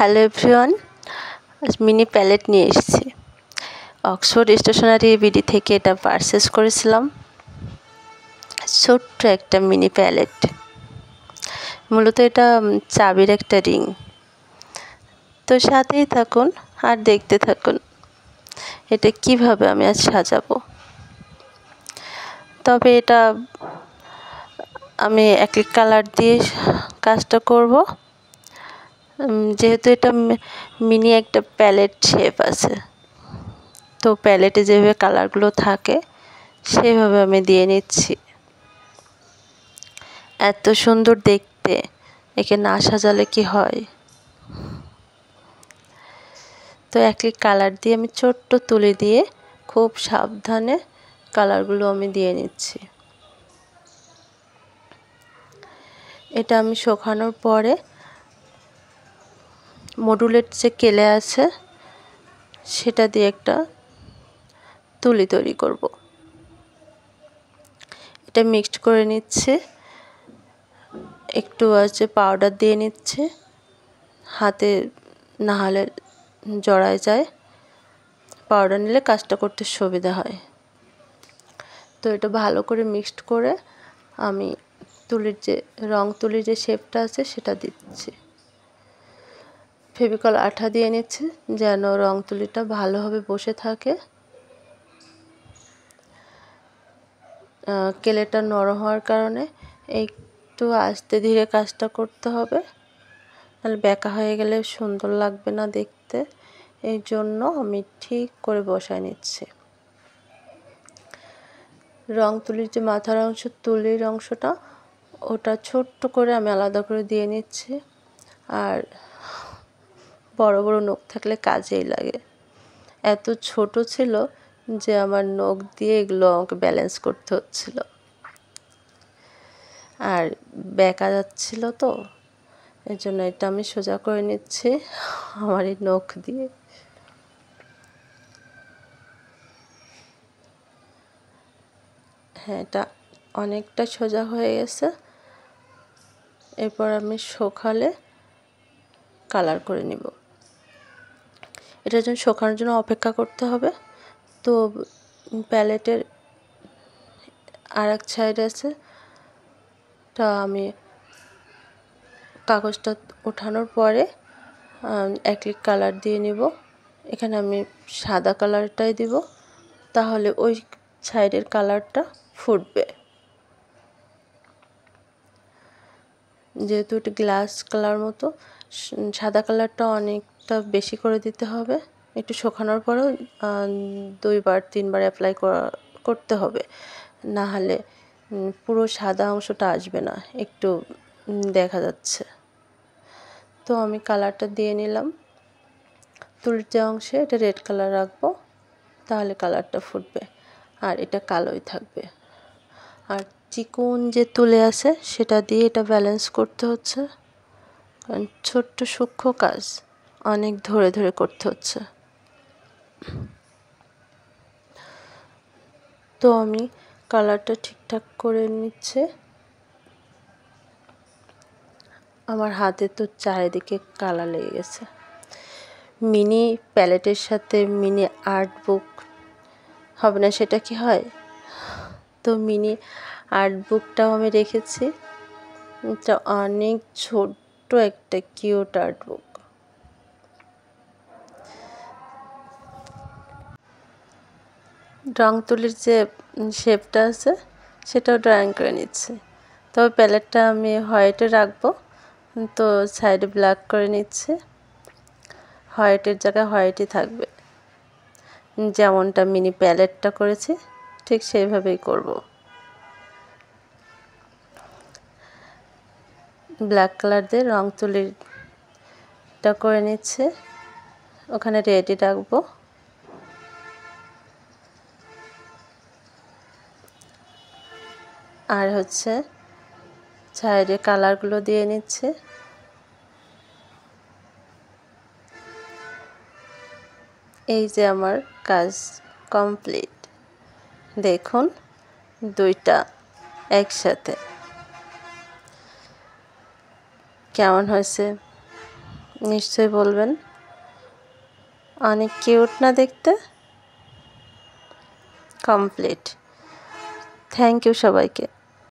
Hello everyone, আজ mini palette নিয়ে এসেছি। অক্সফোর্ড স্টেশনারি বিডি থেকে এটা পারচেস করেছিলাম। ছোট্ট একটা মিনি প্যালেট, মূলত এটা চাবির একটা রিং। তো সাথেই থাকুন আর দেখতে থাকুন এটা কিভাবে আমি আজ সাজাবো। তবে এটা আমি অ্যাক্রিলিক কালার দিয়ে কাজটা করব, যেহেতু এটা মিনি একটা প্যালেট শেপ আছে, তো প্যালেটে যেভাবে কালারগুলো থাকে সেভাবে আমি দিয়ে নিচ্ছি। এত সুন্দর দেখতে, একে না সাজালে কি হয়। তো অ্যাক্রিলিক কালার দিয়ে আমি ছোট্ট তুলি দিয়ে খুব সাবধানে কালারগুলো আমি দিয়ে নিচ্ছি। এটা আমি শুকানোর পরে মডুলের যে কেলে আছে সেটা দিয়ে একটা তুলি তৈরি করব। এটা মিক্সড করে নিচ্ছে, একটু আছে পাউডার দিয়ে নিচ্ছে, হাতে না হলে জড়ায় যায়, পাউডার নিলে কাজটা করতে সুবিধা হয়। তো এটা ভালো করে মিক্সড করে আমি তুলির যে তুলির যে শেপটা আছে সেটা দিচ্ছি। ফেভিকল আঠা দিয়ে নিচ্ছে যেন রং তুলিটা ভালোভাবে বসে থাকে। কেলেটা নরম হওয়ার কারণে একটু আস্তে ধীরে কাজটা করতে হবে, নাহলে বেঁকা হয়ে গেলে সুন্দর লাগবে না দেখতে। এই জন্য আমি ঠিক করে বসায় নিচ্ছি। রং তুলির যে মাথার অংশ, তুলির অংশটা ওটা ছোট্ট করে আমি আলাদা করে দিয়ে নিচ্ছি। আর বড় বড় নখ থাকলে কাজেই লাগে। এত ছোট ছিল যে আমার নখ দিয়ে এগুলো আমাকে ব্যালেন্স করতে হচ্ছিল, আর বেঁকা যাচ্ছিল, তো এর জন্য এটা আমি সোজা করে নিচ্ছি আমার এই নখ দিয়ে। হ্যাঁ, এটা অনেকটা সোজা হয়ে গেছে। এরপর আমি শুকালে কালার করে নিব। এটার জন্য শুকানোর জন্য অপেক্ষা করতে হবে। তো প্যালেটের আর এক সাইড আছে, তা আমি কাগজটা ওঠানোর পরে অ্যাক্রিলিক কালার দিয়ে নিব। এখানে আমি সাদা কালারটাই দিব, তাহলে ওই সাইডের কালারটা ফুটবে। যেহেতু এটা গ্লাস কালার মতো, সাদা কালারটা অনেকটা বেশি করে দিতে হবে। একটু শুকানোর পরেও 2-3 বার অ্যাপ্লাই করতে হবে, না হলে পুরো সাদা অংশটা আসবে না, একটু দেখা যাচ্ছে। তো আমি কালারটা দিয়ে নিলাম। তুলির যে অংশে এটা রেড কালার রাখবো, তাহলে কালারটা ফুটবে, আর এটা কালোই থাকবে। আর চিকন যে তুলে আছে সেটা দিয়ে এটা ব্যালেন্স করতে হচ্ছে, কারণ ছোট্ট সূক্ষ্ম কাজ অনেক ধরে ধরে করতে হচ্ছে। তো আমি কালারটা ঠিকঠাক করে নিচ্ছে। আমার হাতে তো চারিদিকে কালার লেগে গেছে। মিনি প্যালেটের সাথে মিনি আর্ট বুক হবে না, সেটা কি হয়? তো মিনি আর্ট বুকটাও আমি রেখেছি। এটা অনেক ছোট্ট একটা কিউট আর্ট বুক। রং তুলির যে শেপটা আছে সেটাও ড্রয়িং করে নিচ্ছি। তবে প্যালেটটা আমি হোয়াইটে রাখবো, তো সাইডে ব্ল্যাক করে নিচ্ছি। হোয়াইটের জায়গায় হোয়াইটই থাকবে, যেমনটা মিনি প্যালেটটা করেছি ঠিক সেইভাবেই করব। ব্ল্যাক কালার দিয়ে রং তুলিটা করে নিচ্ছে, ওখানে রেডি রাখবো। আর হচ্ছে সাইডে কালারগুলো দিয়ে নিচ্ছে। এই যে আমার কাজ কমপ্লিট। দেখুন দুইটা একসাথে কেমন হয়েছে। নিশ্চয়ই বলবেন। অনেক কিউট না দেখতে? কমপ্লিট। থ্যাংক ইউ সবাইকে।